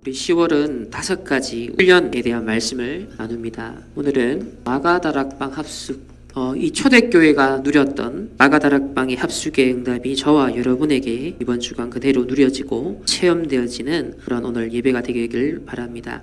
우리 10월은 5가지 훈련에 대한 말씀을 나눕니다. 오늘은 마가다락방 합숙, 이 초대교회가 누렸던 마가다락방의 합숙의 응답이 저와 여러분에게 이번 주간 그대로 누려지고 체험되어지는 그런 오늘 예배가 되길 바랍니다.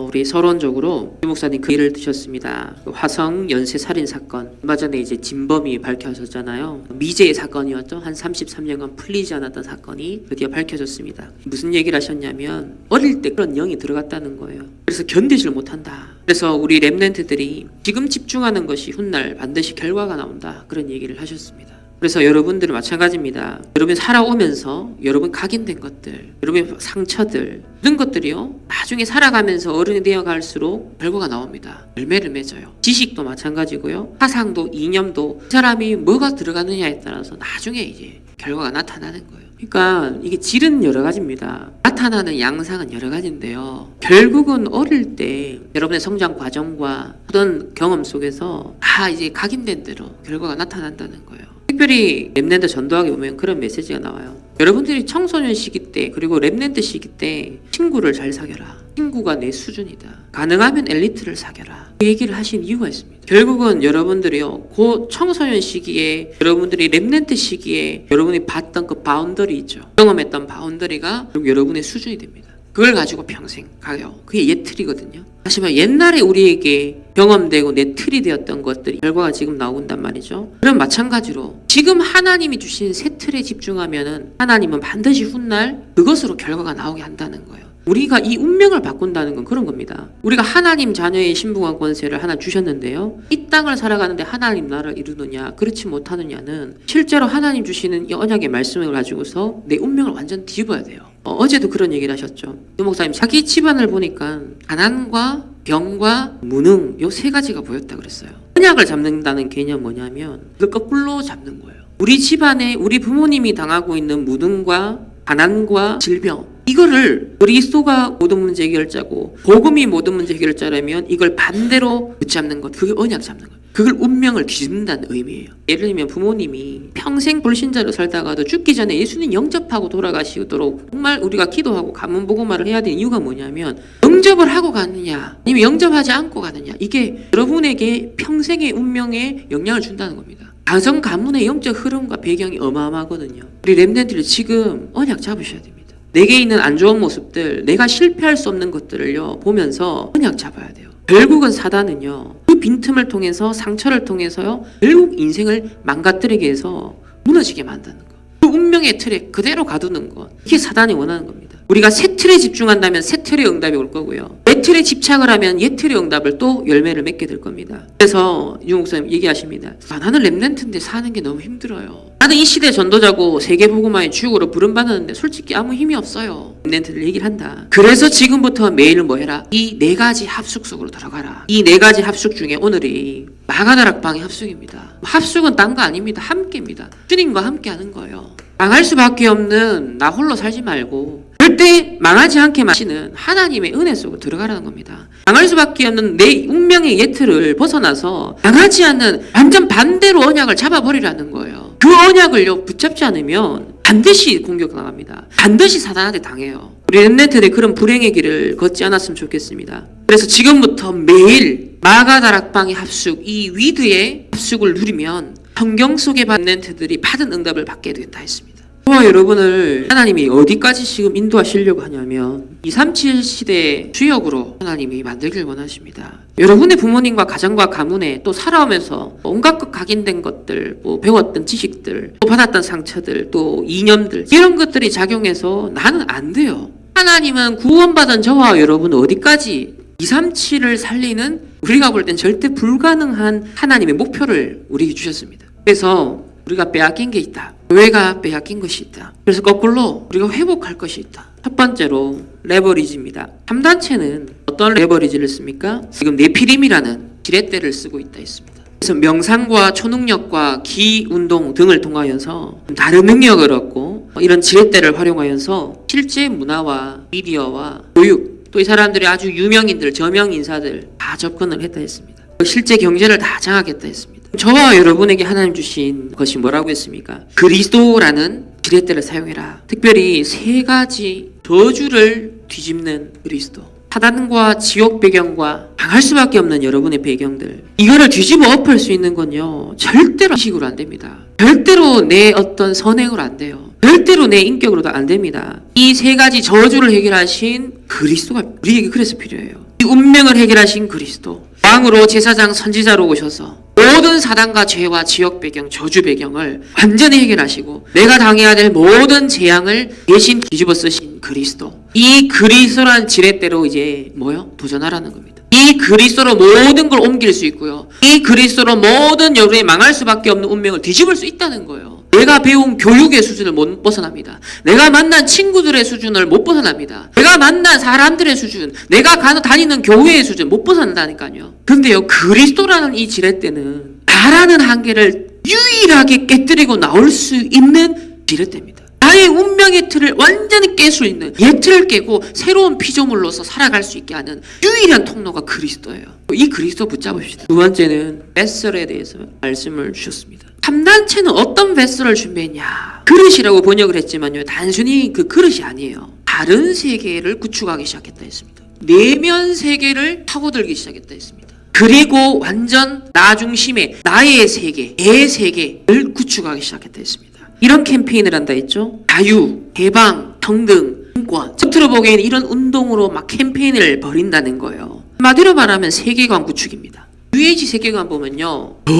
우리 서론적으로 유 목사님 그 일을 드셨습니다. 화성 연쇄 살인 사건, 얼마 전에 이제 진범이 밝혀졌잖아요. 미제의 사건이었죠. 한 33년간 풀리지 않았던 사건이 드디어 밝혀졌습니다. 무슨 얘기를 하셨냐면 어릴 때 그런 영이 들어갔다는 거예요. 그래서 견디질 못한다. 그래서 우리 렘넌트들이 지금 집중하는 것이 훗날 반드시 결과가 나온다. 그런 얘기를 하셨습니다. 그래서 여러분들은 마찬가지입니다. 여러분 살아오면서 여러분 각인된 것들, 여러분의 상처들, 이런 것들이요 나중에 살아가면서 어른이 되어갈수록 결과가 나옵니다. 열매를 맺어요. 지식도 마찬가지고요. 사상도 이념도 이 사람이 뭐가 들어가느냐에 따라서 나중에 이제 결과가 나타나는 거예요. 그러니까 이게 질은 여러 가지입니다. 나타나는 양상은 여러 가지인데요. 결국은 어릴 때 여러분의 성장 과정과 어떤 경험 속에서 다 이제 각인된 대로 결과가 나타난다는 거예요. 특별히 렘넌트 전도하게 보면 그런 메시지가 나와요. 여러분들이 청소년 시기 때 그리고 렘넌트 시기 때 친구를 잘 사귀어라. 친구가 내 수준이다. 가능하면 엘리트를 사귀어라. 그 얘기를 하신 이유가 있습니다. 결국은 여러분들이요 그 청소년 시기에 여러분들이 렘넌트 시기에 여러분이 봤던 그 바운더리 있죠. 경험했던 바운더리가 여러분의 수준이 됩니다. 그걸 가지고 평생 가요. 그게 옛 틀이거든요. 하지만 옛날에 우리에게 경험되고 내 틀이 되었던 것들이 결과가 지금 나온단 말이죠. 그럼 마찬가지로 지금 하나님이 주신 새 틀에 집중하면은 하나님은 반드시 훗날 그것으로 결과가 나오게 한다는 거예요. 우리가 이 운명을 바꾼다는 건 그런 겁니다. 우리가 하나님 자녀의 신분과 권세를 하나 주셨는데요. 이 땅을 살아가는데 하나님 나라를 이루느냐 그렇지 못하느냐는 실제로 하나님 주시는 이 언약의 말씀을 가지고서 내 운명을 완전 뒤집어야 돼요. 어제도 그런 얘기를 하셨죠. 유 목사님 자기 집안을 보니까 가난과 병과 무능 요 세 가지가 보였다 그랬어요. 언약을 잡는다는 개념 뭐냐면 그걸 거꾸로 잡는 거예요. 우리 집안에 우리 부모님이 당하고 있는 무능과 가난과 질병 이거를 그리스도가 모든 문제 해결자고 복음이 모든 문제 해결자라면 이걸 반대로 붙잡는 것 그게 언약 잡는 것 그걸 운명을 뒤집는다는 의미예요. 예를 들면 부모님이 평생 불신자로 살다가도 죽기 전에 예수님 영접하고 돌아가시도록 정말 우리가 기도하고 가문 복음화를 해야 되는 이유가 뭐냐면 영접을 하고 가느냐 아니면 영접하지 않고 가느냐 이게 여러분에게 평생의 운명에 영향을 준다는 겁니다. 가정 가문의 영적 흐름과 배경이 어마어마하거든요. 우리 렘넌트들 지금 언약 잡으셔야 됩니다. 내게 있는 안 좋은 모습들, 내가 실패할 수 없는 것들을요 보면서 언약 잡아야 돼요. 결국은 사단은요 그 빈틈을 통해서 상처를 통해서요 결국 인생을 망가뜨리게 해서 무너지게 만드는 것. 그 운명의 틀에 그대로 가두는 것. 이게 사단이 원하는 겁니다. 우리가 새 틀에 집중한다면 새 틀의 응답이 올 거고요. 옛 틀에 집착을 하면 옛 틀의 응답을 또 열매를 맺게 될 겁니다. 그래서 유 목사님 얘기하십니다. 나는 렘넌트인데 사는 게 너무 힘들어요. 나는 이 시대 전도자고 세계복음화의 주역으로 부름받았는데 솔직히 아무 힘이 없어요. 렘넌트들 얘기를 한다. 그래서 지금부터 매일 뭐 해라? 이 4가지 합숙 속으로 들어가라. 이 4가지 합숙 중에 오늘이 마가다락방의 합숙입니다. 합숙은 딴 거 아닙니다. 함께입니다. 주님과 함께 하는 거예요. 망할 수밖에 없는 나 홀로 살지 말고 절대 망하지 않게 마시는 하나님의 은혜 속으로 들어가라는 겁니다. 망할 수밖에 없는 내 운명의 예틀을 벗어나서 망하지 않는 완전 반대로 언약을 잡아버리라는 거예요. 그 언약을요 붙잡지 않으면 반드시 공격당합니다. 반드시 사단한테 당해요. 우리 렘넌트들이 그런 불행의 길을 걷지 않았으면 좋겠습니다. 그래서 지금부터 매일 마가다락방의 합숙, 이 위드의 합숙을 누리면 성경 속의 렘넌트들이 받은 응답을 받게 된다 했습니다. 저와 여러분을 하나님이 어디까지 지금 인도하시려고 하냐면 237 시대의 주역으로 하나님이 만들길 원하십니다. 여러분의 부모님과 가정과 가문에 또 살아오면서 온갖 것 각인된 것들, 뭐 배웠던 지식들, 또 받았던 상처들, 또 이념들 이런 것들이 작용해서 나는 안 돼요. 하나님은 구원받은 저와 여러분은 어디까지 237을 살리는 우리가 볼 땐 절대 불가능한 하나님의 목표를 우리에게 주셨습니다. 그래서 우리가 빼앗긴 게 있다. 교회가 빼앗긴 것이 있다. 그래서 거꾸로 우리가 회복할 것이 있다. 첫 번째로 레버리지입니다. 3단체는 어떤 레버리지를 씁니까? 지금 네피림이라는 지렛대를 쓰고 있다 했습니다. 그래서 명상과 초능력과 기운동 등을 통하여서 다른 능력을 얻고 이런 지렛대를 활용하여서 실제 문화와 미디어와 교육 또 이 사람들이 아주 유명인들, 저명 인사들 다 접근을 했다 했습니다. 실제 경제를 다 장악했다 했습니다. 저와 여러분에게 하나님 주신 것이 뭐라고 했습니까? 그리스도라는 지렛대를 사용해라. 특별히 세 가지 저주를 뒤집는 그리스도. 사단과 지옥 배경과 당할 수밖에 없는 여러분의 배경들. 이거를 뒤집어 엎을 수 있는 건요. 절대로 식으로 안 됩니다. 절대로 내 어떤 선행으로 안 돼요. 절대로 내 인격으로도 안 됩니다. 이 세 가지 저주를 해결하신 그리스도가 우리에게 그래서 필요해요. 이 운명을 해결하신 그리스도. 왕으로 제사장 선지자로 오셔서 모든 사단과 죄와 지역 배경, 저주 배경을 완전히 해결하시고 내가 당해야 될 모든 재앙을 대신 뒤집어 쓰신 그리스도. 이 그리스도란 지렛대로 이제 도전하라는 겁니다. 이 그리스도로 모든 걸 옮길 수 있고요. 이 그리스도로 모든 여러분이 망할 수밖에 없는 운명을 뒤집을 수 있다는 거예요. 내가 배운 교육의 수준을 못 벗어납니다. 내가 만난 친구들의 수준을 못 벗어납니다. 내가 만난 사람들의 수준, 내가 다니는 교회의 수준 못 벗어난다니까요. 근데요, 그리스도라는 이 지렛대는 나라는 한계를 유일하게 깨뜨리고 나올 수 있는 지렛대입니다. 나의 운명의 틀을 완전히 깰 수 있는, 옛 틀을 깨고 새로운 피조물로서 살아갈 수 있게 하는 유일한 통로가 그리스도예요. 이 그리스도 붙잡읍시다. 두 번째는 뱃설에 대해서 말씀을 주셨습니다. 3단체는 어떤 뱃설을 준비했냐? 그릇이라고 번역을 했지만요, 단순히 그 그릇이 아니에요. 다른 세계를 구축하기 시작했다 했습니다. 내면 세계를 파고들기 시작했다 했습니다. 그리고 완전 나 중심의 나의 세계, 내 세계를 구축하기 시작했다 했습니다. 이런 캠페인을 한다 했죠. 자유, 해방, 평등, 인권. 겉으로 보기에는 이런 운동으로 막 캠페인을 벌인다는 거예요. 한마디로 말하면 세계관 구축입니다. UH 세계관 보면요, 저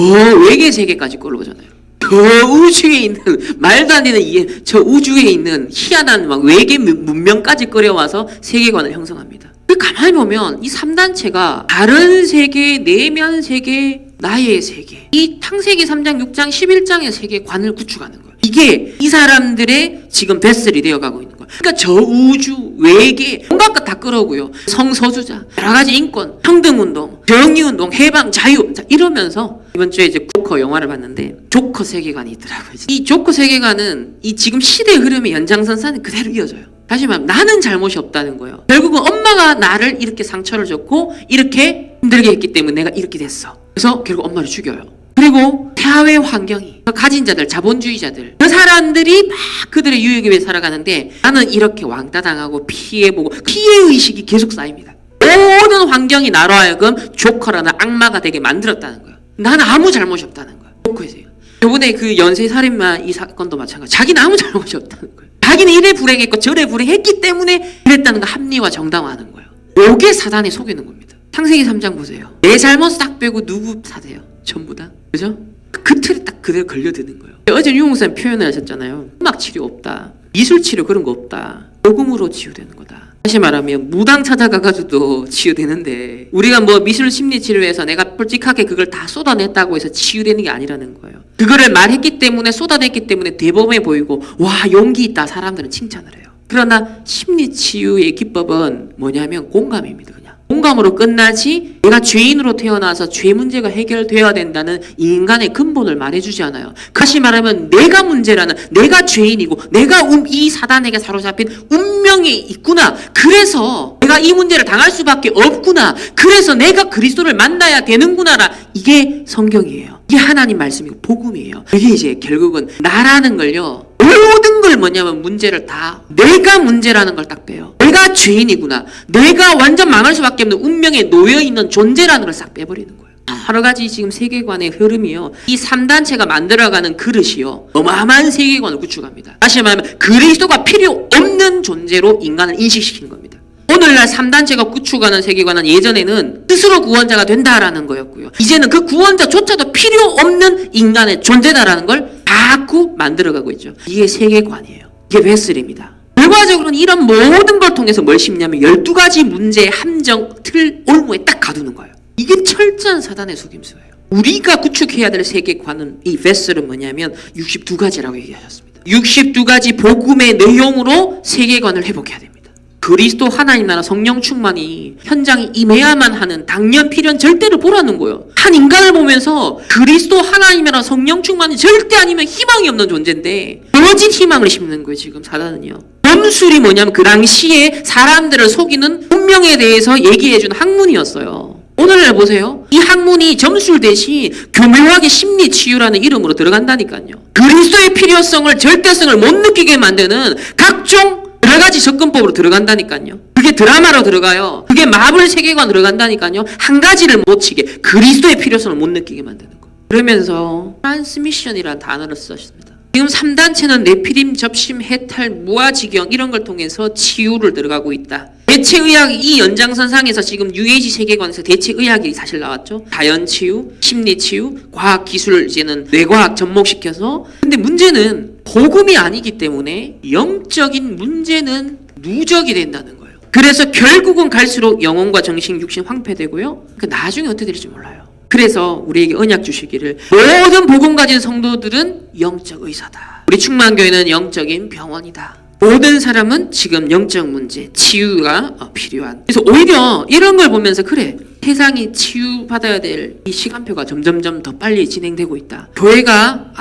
외계 세계까지 끌어오잖아요. 저 우주에 있는 말도 안 되는 저 우주에 있는 희한한 막 외계 문명까지 끌어와서 세계관을 형성합니다. 가만히 보면 이 3단체가 다른 세계, 내면 세계, 나의 세계, 이 창세기 3장, 6장, 11장의 세계관을 구축하는 거예요. 이게 이 사람들의 지금 뱃슬이 되어가고 있는 거예요. 그러니까 저 우주, 외계, 온갖 것 다 끌어오고요. 성소수자, 여러 가지 인권, 평등운동, 정의운동, 해방, 자유, 자, 이러면서 이번 주에 이제 조커 영화를 봤는데 조커 세계관이 있더라고요. 이 조커 세계관은 이 지금 시대의 흐름의 연장선상에 그대로 이어져요. 다시 말하면 나는 잘못이 없다는 거예요. 결국은 엄마가 나를 이렇게 상처를 줬고 이렇게 힘들게 했기 때문에 내가 이렇게 됐어. 그래서 결국 엄마를 죽여요. 그리고 사회 환경이 가진 자들, 자본주의자들, 그 사람들이 막 그들의 유익을 위해 살아가는데 나는 이렇게 왕따 당하고 피해보고 피해의식이 계속 쌓입니다. 모든 환경이 나로 하여금 조커라는 악마가 되게 만들었다는 거예요. 나는 아무 잘못이 없다는 거예요. 조커에서요. 저번에 그 연쇄살인마 이 사건도 마찬가지. 자기는 아무 잘못이 없다는 거예요. 자기는 이래 불행했고 저래 불행했기 때문에 이랬다는 거 합리화 정당화하는 거예요. 요게 사단에 속이는 겁니다. 창세기 3장 보세요. 내 잘못 딱 빼고 누구 탓해요? 전부 다. 그죠? 그 틀에 딱 그대로 걸려드는 거예요. 어제 유목사님 표현을 하셨잖아요. 음악 치료 없다. 미술 치료 그런 거 없다. 복음으로 치유되는 거다. 다시 말하면 무당 찾아가가지고도 치유되는데 우리가 뭐 미술 심리 치료에서 내가 솔직하게 그걸 다 쏟아냈다고 해서 치유되는 게 아니라는 거예요. 그거를 말했기 때문에 쏟아냈기 때문에 대범해 보이고 와 용기 있다 사람들은 칭찬을 해요. 그러나 심리 치유의 기법은 뭐냐면 공감입니다. 그냥 공감으로 끝나지 내가 죄인으로 태어나서 죄 문제가 해결되어야 된다는 인간의 근본을 말해주지 않아요. 다시 말하면 내가 문제라는, 내가 죄인이고 내가 이 사단에게 사로잡힌 운명이 있구나. 그래서 내가 이 문제를 당할 수밖에 없구나. 그래서 내가 그리스도를 만나야 되는구나라. 이게 성경이에요. 이게 하나님 말씀이고 복음이에요. 이게 이제 결국은 나라는 걸요, 모든 걸 뭐냐면 문제를 다 내가 문제라는 걸 딱 빼요. 내가 죄인이구나. 내가 완전 망할 수밖에 없는 운명에 놓여있는 존재라는 걸 싹 빼버리는 거예요. 여러 가지 지금 세계관의 흐름이요. 이 3단체가 만들어가는 그릇이요. 어마어마한 세계관을 구축합니다. 다시 말하면 그리스도가 필요 없는 존재로 인간을 인식시키는 겁니다. 오늘날 3단체가 구축하는 세계관은 예전에는 스스로 구원자가 된다라는 거였고요. 이제는 그 구원자조차도 필요 없는 인간의 존재다라는 걸 자꾸 만들어가고 있죠. 이게 세계관이에요. 이게 뱃슬입니다. 결과적으로는 이런 모든 걸 통해서 뭘 심냐면 12가지 문제의 함정, 틀, 올무에 딱 가두는 거예요. 이게 철저한 사단의 속임수예요. 우리가 구축해야 될 세계관은, 이 뱃슬은 뭐냐면 62가지라고 얘기하셨습니다. 62가지 복음의 내용으로 세계관을 회복해야 됩니다. 그리스도 하나님 나라 성령 충만이 현장에 임해야만 하는 당연 필연 절대를 보라는 거예요. 한 인간을 보면서 그리스도 하나님 나라 성령 충만이 절대 아니면 희망이 없는 존재인데 거짓 희망을 심는 거예요. 지금 사단은요. 점술이 뭐냐면 그 당시에 사람들을 속이는 운명에 대해서 얘기해준 학문이었어요. 오늘날 보세요. 이 학문이 점술 대신 교묘하게 심리치유라는 이름으로 들어간다니까요. 그리스도의 필요성을, 절대성을 못 느끼게 만드는 각종 여러 가지 접근법으로 들어간다니까요. 그게 드라마로 들어가요. 그게 마블 세계관 들어간다니까요. 한 가지를 못 치게, 그리스도의 필요성을 못 느끼게 만드는 거. 그러면서 트랜스미션이라는 단어를 썼습니다. 지금 3단체는 네피림, 접심, 해탈, 무아지경 이런 걸 통해서 치유를 들어가고 있다. 대체의학 이 연장선상에서 지금 UAG 세계관에서 대체의학이 사실 나왔죠. 자연치유, 심리치유, 과학기술을 이제는 뇌과학 접목시켜서. 근데 문제는 복음이 아니기 때문에 영적인 문제는 누적이 된다는 거예요. 그래서 결국은 갈수록 영혼과 정신, 육신 황폐되고요. 그 나중에 어떻게 될지 몰라요. 그래서 우리에게 언약 주시기를 모든 복음 가진 성도들은 영적 의사다. 우리 충만교회는 영적인 병원이다. 모든 사람은 지금 영적 문제, 치유가 필요한. 그래서 오히려 이런 걸 보면서 그래, 세상이 치유받아야 될 이 시간표가 점점점 더 빨리 진행되고 있다. 교회가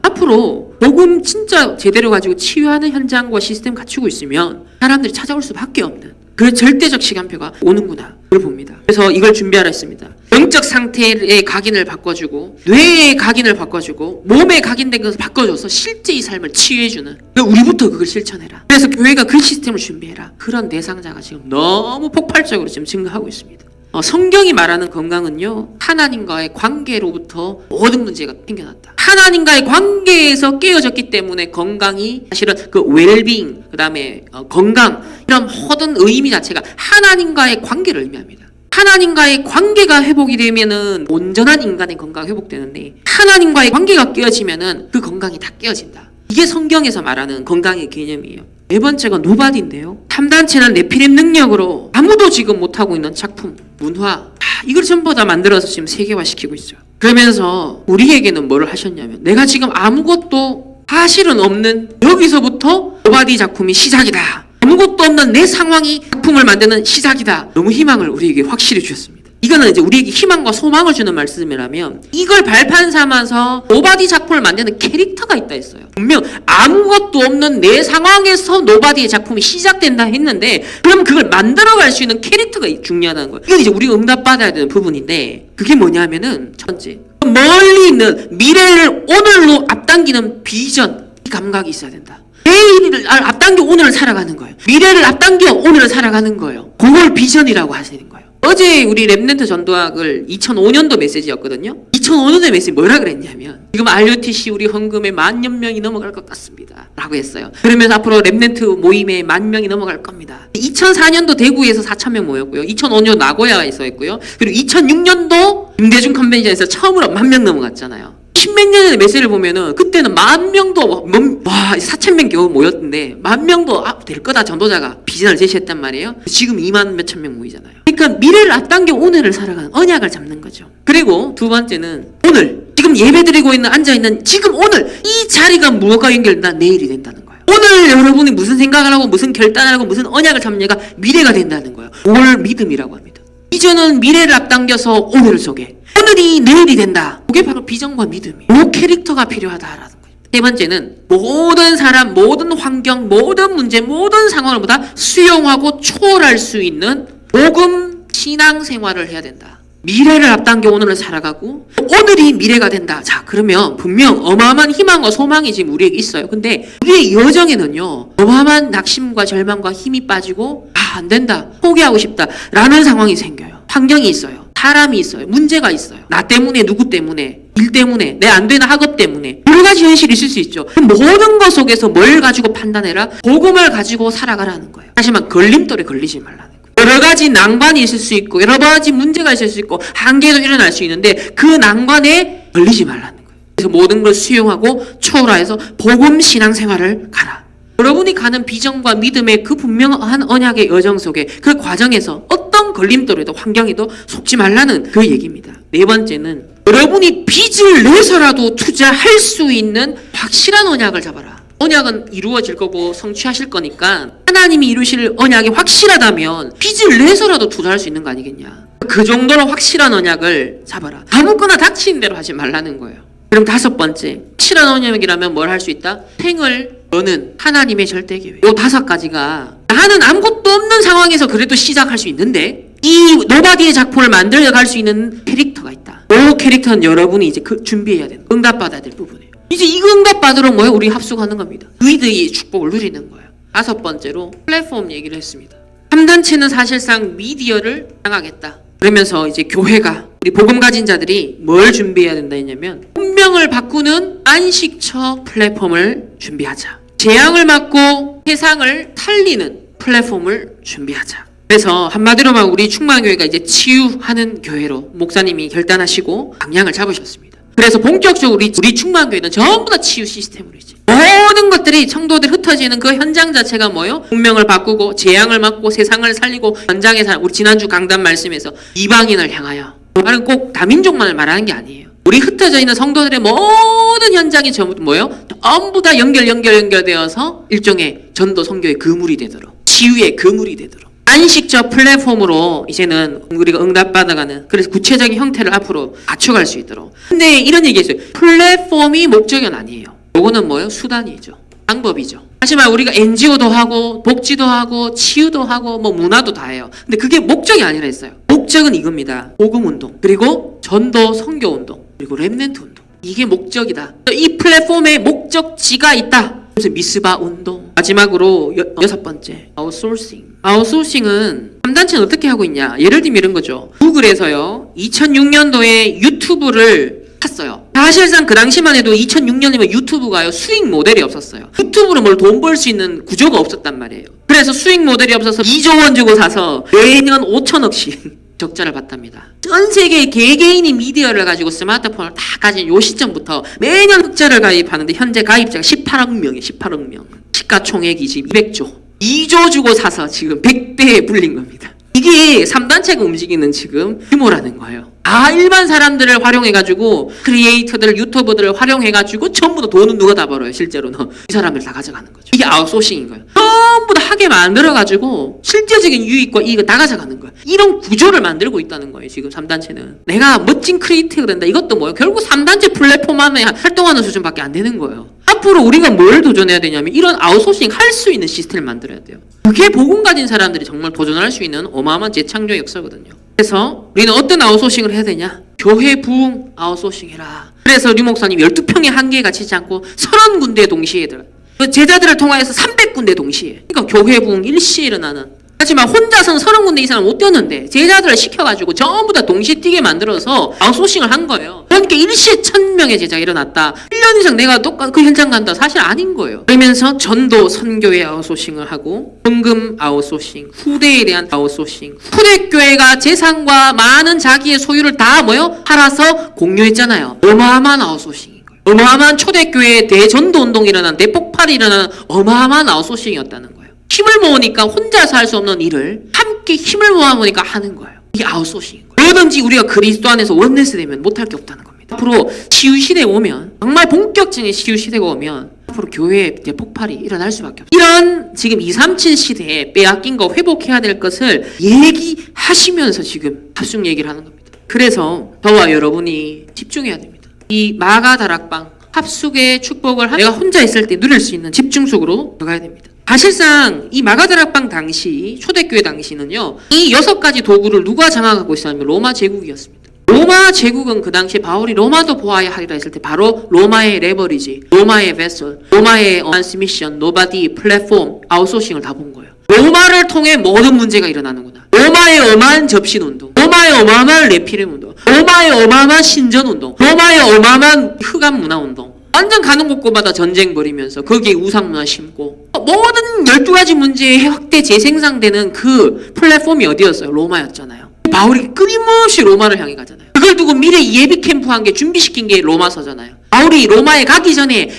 앞으로 복음 진짜 제대로 가지고 치유하는 현장과 시스템 갖추고 있으면 사람들이 찾아올 수밖에 없는 그 절대적 시간표가 오는구나, 그걸 봅니다. 그래서 이걸 준비하라 했습니다. 영적 상태의 각인을 바꿔주고, 뇌의 각인을 바꿔주고, 몸에 각인된 것을 바꿔줘서 실제 이 삶을 치유해주는, 우리부터 그걸 실천해라. 그래서 교회가 그 시스템을 준비해라. 그런 대상자가 지금 너무 폭발적으로 지금 증가하고 있습니다. 성경이 말하는 건강은요, 하나님과의 관계로부터 모든 문제가 생겨났다. 하나님과의 관계에서 깨어졌기 때문에 건강이 사실은 그 웰빙, 그 다음에 건강, 이런 모든 의미 자체가 하나님과의 관계를 의미합니다. 하나님과의 관계가 회복이 되면은 온전한 인간의 건강이 회복되는데, 하나님과의 관계가 깨어지면은 그 건강이 다 깨어진다. 이게 성경에서 말하는 건강의 개념이에요. 네 번째가 노바디인데요. 3단체는 네피림 능력으로 아무도 지금 못하고 있는 작품, 문화, 이걸 전부 다 만들어서 지금 세계화시키고 있어요. 그러면서 우리에게는 뭐를 하셨냐면, 내가 지금 아무것도 사실은 없는 여기서부터 노바디 작품이 시작이다. 아무것도 없는 내 상황이 작품을 만드는 시작이다. 너무 희망을 우리에게 확실히 주셨습니다. 이거는 이제 우리에게 희망과 소망을 주는 말씀이라면, 이걸 발판 삼아서 노바디 작품을 만드는 캐릭터가 있다 했어요. 분명 아무것도 없는 내 상황에서 노바디의 작품이 시작된다 했는데, 그럼 그걸 만들어갈 수 있는 캐릭터가 중요하다는 거예요. 이건 이제 우리가 응답받아야 되는 부분인데, 그게 뭐냐면은 첫 번째, 멀리 있는 미래를 오늘로 앞당기는 비전, 이 감각이 있어야 된다. 내일을 앞당겨 오늘을 살아가는 거예요. 미래를 앞당겨 오늘을 살아가는 거예요. 그걸 비전이라고 하시는 거예요. 어제 우리 랩넌트 전도학을 2005년도 메시지였거든요. 2005년도의 메시지 뭐라 그랬냐면, 지금 RUTC 우리 헌금에 10,000명이 넘어갈 것 같습니다 라고 했어요. 그러면서 앞으로 랩넌트 모임에 10,000명이 넘어갈 겁니다. 2004년도 대구에서 4,000명 모였고요. 2005년 나고야에서 했고요. 그리고 2006년도 김대중 컨벤션에서 처음으로 10,000명 넘어갔잖아요. 10몇 년 전의 메시지를 보면은 그때는 10,000명도 4,000명 겨우 모였는데 10,000명도 될 거다 전도자가 비전을 제시했단 말이에요. 지금 2만 몇천 명 모이잖아요. 그러니까 미래를 앞당겨 오늘을 살아가는 언약을 잡는 거죠. 그리고 두 번째는 오늘, 지금 예배드리고 있는 앉아있는 지금 오늘 이 자리가 무엇과 연결된다? 내일이 된다는 거예요. 오늘 여러분이 무슨 생각을 하고 무슨 결단을 하고 무슨 언약을 잡냐가 미래가 된다는 거예요. 그걸 믿음이라고 합니다. 비전은 미래를 앞당겨서 오늘을 속에, 오늘이 내일이 된다. 그게 바로 비전과 믿음이에요. 그 캐릭터가 필요하다라는 거예요. 세 번째는 모든 사람, 모든 환경, 모든 문제, 모든 상황을 보다 수용하고 초월할 수 있는 복음 신앙생활을 해야 된다. 미래를 앞당겨 오늘을 살아가고 오늘이 미래가 된다. 자, 그러면 분명 어마어마한 희망과 소망이 지금 우리에게 있어요. 근데 우리의 여정에는요, 어마어마한 낙심과 절망과 힘이 빠지고 안 된다, 포기하고 싶다 라는 상황이 생겨요. 환경이 있어요. 사람이 있어요. 문제가 있어요. 나 때문에, 누구 때문에, 일 때문에, 내 안 되는 학업 때문에 여러 가지 현실이 있을 수 있죠. 모든 것 속에서 뭘 가지고 판단해라? 복음을 가지고 살아가라는 거예요. 하지만 걸림돌에 걸리지 말라는 거예요. 여러 가지 난관이 있을 수 있고 여러 가지 문제가 있을 수 있고 한계도 일어날 수 있는데 그 난관에 걸리지 말라는 거예요. 그래서 모든 걸 수용하고 초월해서 복음 신앙생활을 가라. 여러분이 가는 비전과 믿음의 그 분명한 언약의 여정 속에, 그 과정에서 어떤 걸림돌에도 환경에도 속지 말라는 그 얘기입니다. 네 번째는 여러분이 빚을 내서라도 투자할 수 있는 확실한 언약을 잡아라. 언약은 이루어질 거고 성취하실 거니까 하나님이 이루실 언약이 확실하다면 빚을 내서라도 투자할 수 있는 거 아니겠냐. 그 정도로 확실한 언약을 잡아라. 아무거나 닥치는 대로 하지 말라는 거예요. 그럼 다섯 번째, 확실한 언약이라면 뭘 할 수 있다? 생을 여는 하나님의 절대 계획. 요 다섯 가지가 나는 아무것도 없는 상황에서 그래도 시작할 수 있는데, 이 노바디의 작품을 만들어갈 수 있는 캐릭터가 있다. 그 캐릭터는 여러분이 이제 준비해야 되는, 응답받아야 될 부분이에요. 이제 이 응답받으러 뭐예요? 우리 합숙하는 겁니다. 너희들이 축복을 누리는 거예요. 5번째로 플랫폼 얘기를 했습니다. 3단체는 사실상 미디어를 향하겠다. 그러면서 이제 교회가, 우리 복음 가진 자들이 뭘 준비해야 된다 했냐면, 운명을 바꾸는 안식처 플랫폼을 준비하자. 재앙을 막고 세상을 살리는 플랫폼을 준비하자. 그래서 한마디로만 우리 충만교회가 이제 치유하는 교회로 목사님이 결단하시고 방향을 잡으셨습니다. 그래서 본격적으로 우리 충만교회는 전부 다 치유 시스템으로 이제 모든 것들이 성도들 흩어지는 그 현장 자체가 뭐예요? 운명을 바꾸고 재앙을 막고 세상을 살리고 현장에 우리 지난주 강단 말씀에서 이방인을 향하여, 말은 꼭 다민족만을 말하는 게 아니에요. 우리 흩어져 있는 성도들의 모든 현장이 전부 뭐예요? 전부 다 연결되어서 일종의 전도 선교의 그물이 되도록, 치유의 그물이 되도록, 안식처 플랫폼으로 이제는 우리가 응답받아가는, 그래서 구체적인 형태를 앞으로 갖춰갈 수 있도록. 근데 이런 얘기 있어요. 플랫폼이 목적은 아니에요. 요거는 뭐예요? 수단이죠. 방법이죠. 하지만 우리가 NGO도 하고 복지도 하고 치유도 하고 뭐 문화도 다 해요. 근데 그게 목적이 아니라 했어요. 목적은 이겁니다. 복음운동, 그리고 전도 선교운동, 그리고 렘넌트 운동. 이게 목적이다. 이 플랫폼에 목적지가 있다. 그래서 미스바 운동. 마지막으로 6번째, 아웃소싱. 아웃소싱은 3단체는 어떻게 하고 있냐? 예를 들면 이런 거죠. 구글에서요, 2006년도에 유튜브를 샀어요. 사실상 그 당시만 해도 2006년이면 유튜브가요, 수익 모델이 없었어요. 유튜브로 뭘 돈 벌 수 있는 구조가 없었단 말이에요. 그래서 수익 모델이 없어서 2조 원 주고 사서 매년 5천억씩 적자를 봤답니다. 전 세계 개개인이 미디어를 가지고 스마트폰을 다 가진 요 시점부터 매년 흑자를 가입하는데 현재 가입자가 18억 명이에요. 18억 명. 시가총액이 지금 200조. 2조 주고 사서 지금 100배에 불린 겁니다. 이게 3단체가 움직이는 지금 규모라는 거예요. 일반 사람들을 활용해가지고, 크리에이터들, 유튜버들을 활용해가지고 전부 다 돈은 누가 다 벌어요. 실제로는 이 사람들 다 가져가는 거죠. 이게 아웃소싱인 거예요. 전부 다 하게 만들어가지고 실제적인 유익과 이익을 다 가져가는 거예요. 이런 구조를 만들고 있다는 거예요. 지금 3단체는 내가 멋진 크리에이터가 된다, 이것도 뭐예요? 결국 3단체 플랫폼 안에 활동하는 수준밖에 안 되는 거예요. 앞으로 우리가 뭘 도전해야 되냐면 이런 아웃소싱 할 수 있는 시스템을 만들어야 돼요. 그게 복음 가진 사람들이 정말 도전할 수 있는 어마어마한 재창조 역사거든요. 그래서 우리는 어떤 아웃소싱을 해야 되냐? 교회 부흥 아웃소싱 해라. 그래서 류 목사님 12평에 한계에 갇히지 않고 30군데 동시에 들어가. 제자들을 통하여서 300군데 동시에. 그러니까 교회 부흥 일시에 일어나는. 하지만 혼자서는 30군데 이상은 못 뛰었는데 제자들을 시켜가지고 전부 다 동시에 뛰게 만들어서 아웃소싱을 한 거예요. 그러니까 일시에 1000명의 제자가 일어났다. 1년 이상 내가 똑같은 그 현장 간다. 사실 아닌 거예요. 그러면서 전도 선교의 아웃소싱을 하고, 헌금 아웃소싱, 후대에 대한 아웃소싱, 후대교회가 재산과 많은 자기의 소유를 다 팔아서 공유했잖아요. 어마어마한 아웃소싱인 거예요. 어마어마한 초대교회의 대전도운동이 일어난, 대폭발이 일어나는 어마어마한 아웃소싱이었다는 거예요. 힘을 모으니까 혼자서 할 수 없는 일을 함께 힘을 모아보니까 하는 거예요. 이게 아웃소싱인 거예요. 뭐든지 우리가 그리스도 안에서 원네스 되면 못할 게 없다는 겁니다. 앞으로 치유시대가 오면, 정말 본격적인 치유시대가 오면 앞으로 교회에 대폭발이 일어날 수밖에 없어요. 이런 지금 237 시대에 빼앗긴 거 회복해야 될 것을 얘기하시면서 지금 합숙 얘기를 하는 겁니다. 그래서 저와 여러분이 집중해야 됩니다. 이 마가다락방 합숙의 축복을 내가 혼자 있을 때 누릴 수 있는 집중속으로 들어가야 됩니다. 사실상 이 마가다락방 당시, 초대교회 당시는요, 이 6가지 도구를 누가 장악하고 있었냐면 로마 제국이었습니다. 로마 제국은 그 당시 바울이 로마도 보아야 하리라 했을 때 바로 로마의 레버리지, 로마의 베설, 로마의 트랜스미션, 노바디, 플랫폼, 아웃소싱을 다 본 거예요. 로마를 통해 모든 문제가 일어나는구나. 로마의 어마한 접신운동, 로마의 어마어마한 레피렘 운동, 로마의 어마어마한 신전운동, 로마의 어마어마한 흑암 문화운동, 완전 가는 곳곳마다 전쟁 벌이면서 거기에 우상문화 심고, 모든 12가지 문제의 확대 재생산되는 그 플랫폼이 어디였어요? 로마였잖아요. 바울이 끊임없이 로마를 향해 가잖아요. 그걸 두고 미래 예비 캠프 한 게 준비시킨 게 로마서잖아요. 바울이 로마에 가기 전에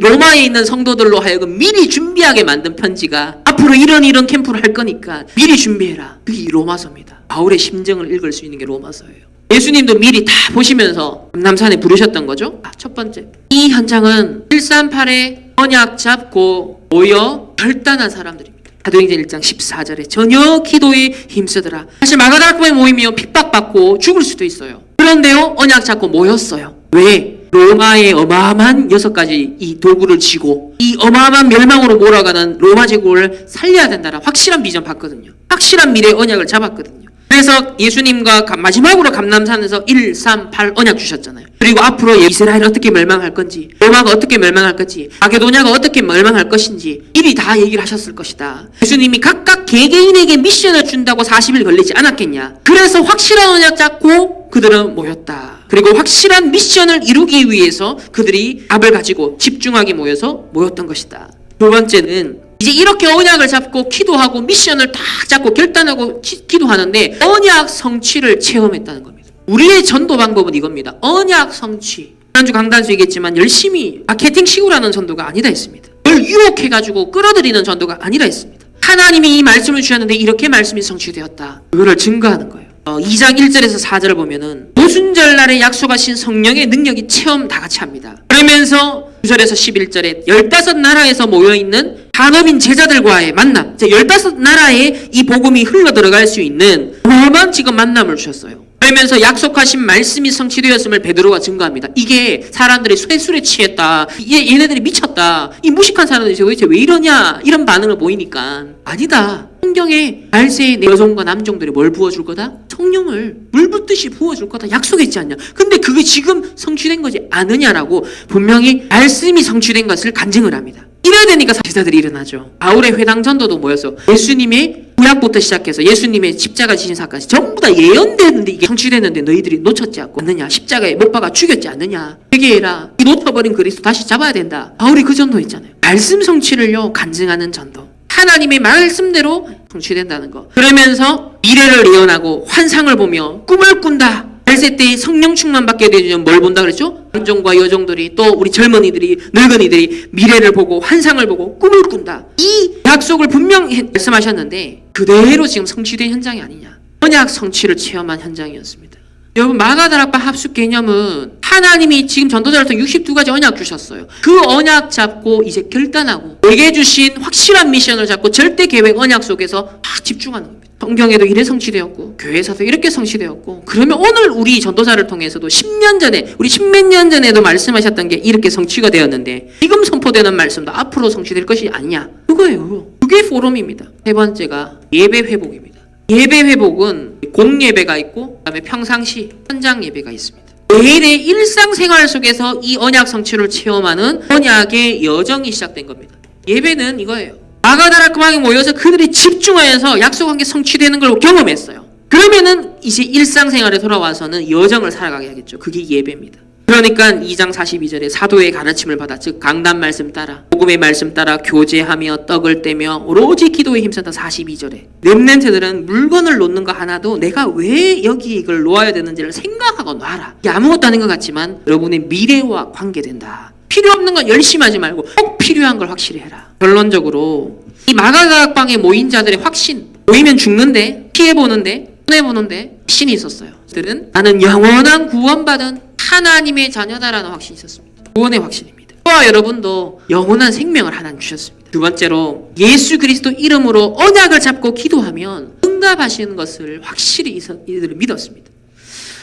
로마에 있는 성도들로 하여금 미리 준비하게 만든 편지가 앞으로 이런 캠프를 할 거니까 미리 준비해라. 그게 로마서입니다. 바울의 심정을 읽을 수 있는 게 로마서예요. 예수님도 미리 다 보시면서 남산에 부르셨던 거죠. 첫 번째, 이 현장은 138에 언약 잡고 모여 결단한 사람들입니다. 사도행전 1장 14절에 전혀 기도에 힘쓰더라. 사실 마가다락방에 모이면 핍박받고 죽을 수도 있어요. 그런데요, 언약 잡고 모였어요. 왜? 로마의 어마어마한 6가지 이 도구를 쥐고 이 어마어마한 멸망으로 몰아가는 로마 제국을 살려야 된다는 확실한 비전 봤거든요. 확실한 미래의 언약을 잡았거든요. 그래서 예수님과 마지막으로 감람산에서 1, 3, 8 언약 주셨잖아요. 그리고 앞으로 이스라엘이 어떻게 멸망할 건지, 로마가 어떻게 멸망할 건지, 마게도냐가 어떻게 멸망할 것인지 미리 다 얘기를 하셨을 것이다. 예수님이 각각 개개인에게 미션을 준다고 40일 걸리지 않았겠냐. 그래서 확실한 언약 잡고 그들은 모였다. 그리고 확실한 미션을 이루기 위해서 그들이 답을 가지고 집중하게 모였던 것이다. 두 번째는 이제 이렇게 언약을 잡고 기도하고 미션을 딱 잡고 결단하고 기도하는데 언약 성취를 체험했다는 겁니다. 우리의 전도 방법은 이겁니다. 언약 성취. 지난주 강단에서 얘기했지만 열심히 마케팅식으로 하는 전도가 아니다 했습니다. 그걸 유혹해가지고 끌어들이는 전도가 아니라 했습니다. 하나님이 이 말씀을 주셨는데 이렇게 말씀이 성취되었다. 그거를 증거하는 거예요. 2장 1절에서 4절을 보면은 오순절날에 약속하신 성령의 능력이 체험 다 같이 합니다. 그러면서 9절에서 11절에 15나라에서 모여있는 한어민 제자들과의 만남, 15나라에 이 복음이 흘러들어갈 수 있는 어마어마한 지금 만남을 주셨어요. 그러면서 약속하신 말씀이 성취되었음을 베드로가 증거합니다. 이게 사람들이 쇠술에 취했다, 얘네들이 미쳤다, 이 무식한 사람들이 도대체 왜 이러냐, 이런 반응을 보이니까 아니다. 성경에 말세의 여종과 남종들이 뭘 부어줄 거다? 성령을 물 붓듯이 부어줄 거다 약속했지 않냐. 근데 그게 지금 성취된 거지 않느냐라고 분명히 말씀이 성취된 것을 간증을 합니다. 이래야 되니까 제자들이 일어나죠. 바울의 회당 전도도 모여서 예수님의 구약부터 시작해서 예수님의 십자가 지신 사건까지 전부 다 예언됐는데 이게 성취됐는데 너희들이 놓쳤지 않느냐. 십자가에 못 박아 죽였지 않느냐. 회개해라. 이 놓쳐버린 그리스도 다시 잡아야 된다. 바울이 그 전도했잖아요. 말씀 성취를요 간증하는 전도. 하나님의 말씀대로 성취된다는 거. 그러면서 미래를 예언하고 환상을 보며 꿈을 꾼다. 8세 때 성령 충만 받게 되면 뭘 본다 그랬죠? 남종과 여종들이 또 우리 젊은이들이 늙은이들이 미래를 보고 환상을 보고 꿈을 꾼다. 이 약속을 분명히 말씀하셨는데 그대로 지금 성취된 현장이 아니냐. 언약 성취를 체험한 현장이었습니다. 여러분 마가다락방 합숙 개념은 하나님이 지금 전도자를 통해 62가지 언약 주셨어요. 그 언약 잡고 이제 결단하고 내게 주신 확실한 미션을 잡고 절대 계획 언약 속에서 막 집중하는 겁니다. 성경에도 이래 성취되었고 교회에서도 이렇게 성취되었고 그러면 오늘 우리 전도자를 통해서도 10년 전에 우리 10몇 년 전에도 말씀하셨던 게 이렇게 성취가 되었는데 지금 선포되는 말씀도 앞으로 성취될 것이 아니냐. 그거예요. 그게 포럼입니다. 세 번째가 예배 회복입니다. 예배 회복은 공예배가 있고 그다음에 평상시 현장 예배가 있습니다. 매일의 일상생활 속에서 이 언약 성취를 체험하는 언약의 여정이 시작된 겁니다. 예배는 이거예요. 마가다락방에 모여서 그들이 집중하여서 약속한 게 성취되는 걸 경험했어요. 그러면은 이제 일상생활에 돌아와서는 여정을 살아가게 하겠죠. 그게 예배입니다. 그러니까 2장 42절에 사도의 가르침을 받아 즉 강단 말씀 따라 복음의 말씀 따라 교제하며 떡을 떼며 오로지 기도에 힘쓴다. 42절에 렘넌트들은 물건을 놓는 거 하나도 내가 왜 여기 이걸 놓아야 되는지를 생각하고 놔라. 이게 아무것도 아닌 것 같지만 여러분의 미래와 관계된다. 필요 없는 건 열심히 하지 말고 꼭 필요한 걸 확실히 해라. 결론적으로 이 마가다락방에 모인 자들의 확신, 모이면 죽는데 피해보는데 손해보는데 확신이 있었어요. 그들은 나는 영원한 구원받은 하나님의 자녀다라는 확신이 있었습니다. 구원의 확신입니다. 저와 여러분도 영원한 생명을 하나님 주셨습니다. 두 번째로 예수 그리스도 이름으로 언약을 잡고 기도하면 응답하시는 것을 확실히 이들을 믿었습니다.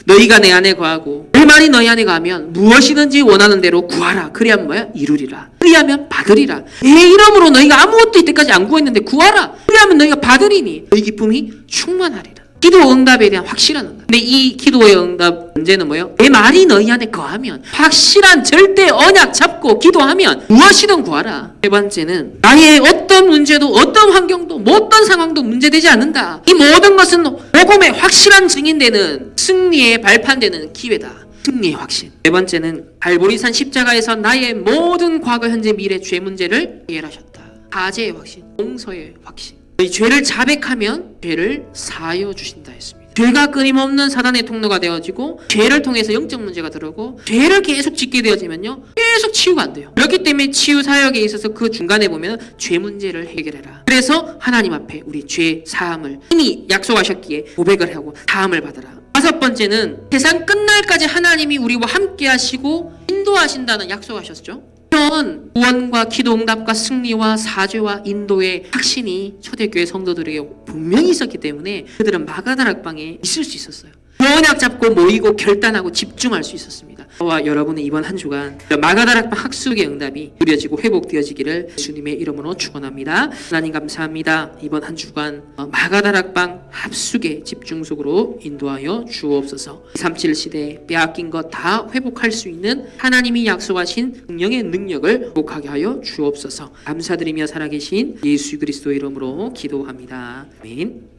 너희가 내 안에 거하고 내 말이 너희 안에 거하면 무엇이든지 원하는 대로 구하라. 그리하면 뭐야? 이루리라. 그리하면 받으리라. 내 이름으로 너희가 아무것도 이때까지 안 구했는데 구하라. 그리하면 너희가 받으리니 너희 기쁨이 충만하리라. 기도 응답에 대한 확실한 응답. 근데 이 기도의 응답 문제는 뭐예요? 내 말이 너희 안에 거하면 확실한 절대 언약 잡고 기도하면 무엇이든 구하라. 세 번째는 나의 어떤 문제도 어떤 환경도 어떤 상황도 문제되지 않는다. 이 모든 것은 복음의 확실한 증인되는 승리의 발판되는 기회다. 승리의 확신. 네 번째는 갈보리산 십자가에서 나의 모든 과거 현재 미래 죄 문제를 해결하셨다. 가제의 확신, 용서의 확신. 너희 죄를 자백하면 죄를 사하여 주신다 했습니다. 죄가 끊임없는 사단의 통로가 되어지고 죄를 통해서 영적 문제가 들어오고 죄를 계속 짓게 되어지면요 계속 치유가 안 돼요. 그렇기 때문에 치유 사역에 있어서 그 중간에 보면 죄 문제를 해결해라. 그래서 하나님 앞에 우리 죄 사함을 이미 약속하셨기에 고백을 하고 사함을 받아라. 다섯 번째는 세상 끝날까지 하나님이 우리와 함께 하시고 인도하신다는 약속하셨죠. 구원과 기도 응답과 승리와 사죄와 인도의 확신이 초대교회 성도들에게 분명히 있었기 때문에 그들은 마가다락방에 있을 수 있었어요. 언약 잡고 모이고 결단하고 집중할 수 있었습니다. 저와 여러분의 이번 한 주간 마가다락방 학습의 응답이 누려지고 회복되어지기를 예수님의 이름으로 축원합니다. 하나님 감사합니다. 이번 한 주간 마가다락방 합숙의 집중 속으로 인도하여 주옵소서. 237 시대에 빼앗긴 것 다 회복할 수 있는 하나님이 약속하신 성령의 능력을 회복하게 하여 주옵소서. 감사드리며 살아계신 예수 그리스도의 이름으로 기도합니다. 아멘.